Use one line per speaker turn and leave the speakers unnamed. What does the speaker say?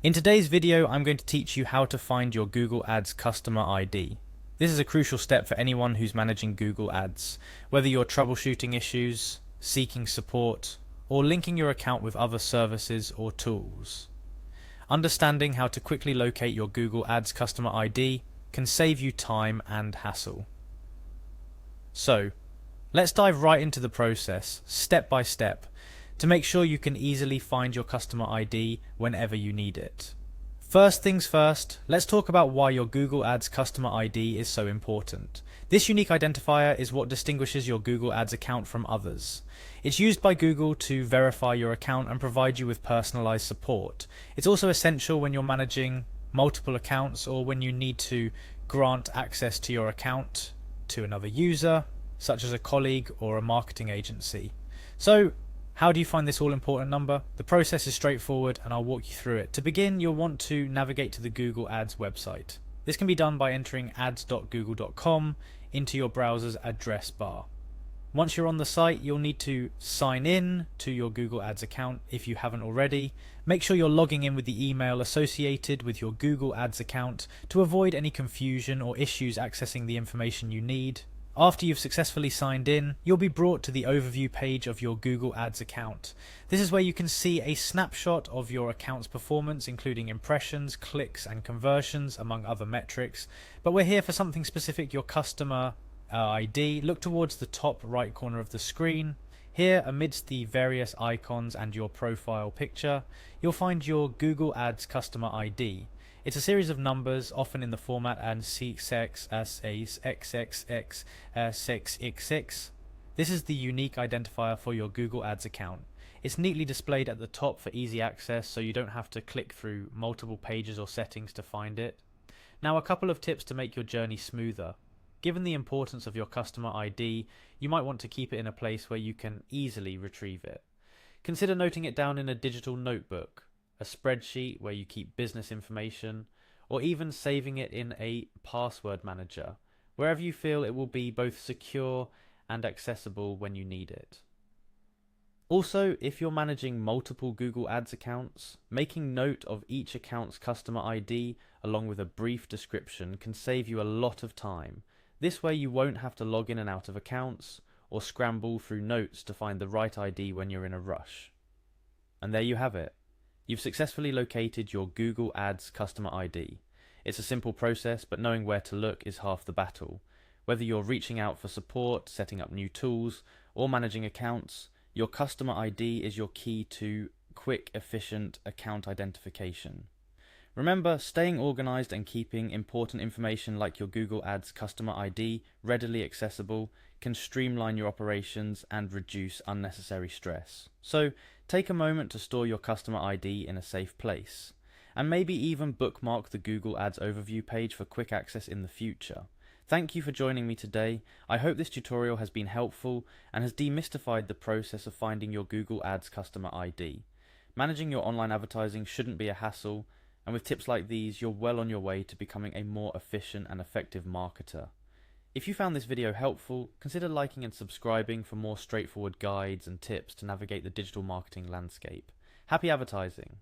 In today's video, I'm going to teach you how to find your Google Ads customer ID. This is a crucial step for anyone who's managing Google Ads, whether you're troubleshooting issues, seeking support, or linking your account with other services or tools. Understanding how to quickly locate your Google Ads customer ID can save you time and hassle. So, let's dive right into the process, step by step, to make sure you can easily find your customer ID whenever you need it. First things first, let's talk about why your Google Ads customer ID is so important. This unique identifier is what distinguishes your Google Ads account from others. It's used by Google to verify your account and provide you with personalized support. It's also essential when you're managing multiple accounts or when you need to grant access to your account to another user, such as a colleague or a marketing agency. So, how do you find this all-important number? The process is straightforward and I'll walk you through it. To begin, you'll want to navigate to the Google Ads website. This can be done by entering ads.google.com into your browser's address bar. Once you're on the site, you'll need to sign in to your Google Ads account if you haven't already. Make sure you're logging in with the email associated with your Google Ads account to avoid any confusion or issues accessing the information you need. After you've successfully signed in, you'll be brought to the overview page of your Google Ads account. This is where you can see a snapshot of your account's performance, including impressions, clicks, and conversions, among other metrics. But we're here for something specific, your customer ID. Look towards the top right corner of the screen. Here, amidst the various icons and your profile picture, you'll find your Google Ads customer ID. It's a series of numbers, often in the format and XXXXXXXX. This is the unique identifier for your Google Ads account. It's neatly displayed at the top for easy access, so you don't have to click through multiple pages or settings to find it. Now, a couple of tips to make your journey smoother. Given the importance of your customer ID, you might want to keep it in a place where you can easily retrieve it. Consider noting it down in a digital notebook, a spreadsheet where you keep business information, or even saving it in a password manager, wherever you feel it will be both secure and accessible when you need it. Also, if you're managing multiple Google Ads accounts, making note of each account's customer ID along with a brief description can save you a lot of time. This way you won't have to log in and out of accounts or scramble through notes to find the right ID when you're in a rush. And there you have it. You've successfully located your Google Ads customer ID. It's a simple process, but knowing where to look is half the battle. Whether you're reaching out for support, setting up new tools, or managing accounts, your customer ID is your key to quick, efficient account identification. Remember, staying organized and keeping important information like your Google Ads customer ID readily accessible can streamline your operations and reduce unnecessary stress. So, take a moment to store your customer ID in a safe place, and maybe even bookmark the Google Ads overview page for quick access in the future. Thank you for joining me today. I hope this tutorial has been helpful and has demystified the process of finding your Google Ads customer ID. Managing your online advertising shouldn't be a hassle, and with tips like these, you're well on your way to becoming a more efficient and effective marketer. If you found this video helpful, consider liking and subscribing for more straightforward guides and tips to navigate the digital marketing landscape. Happy advertising!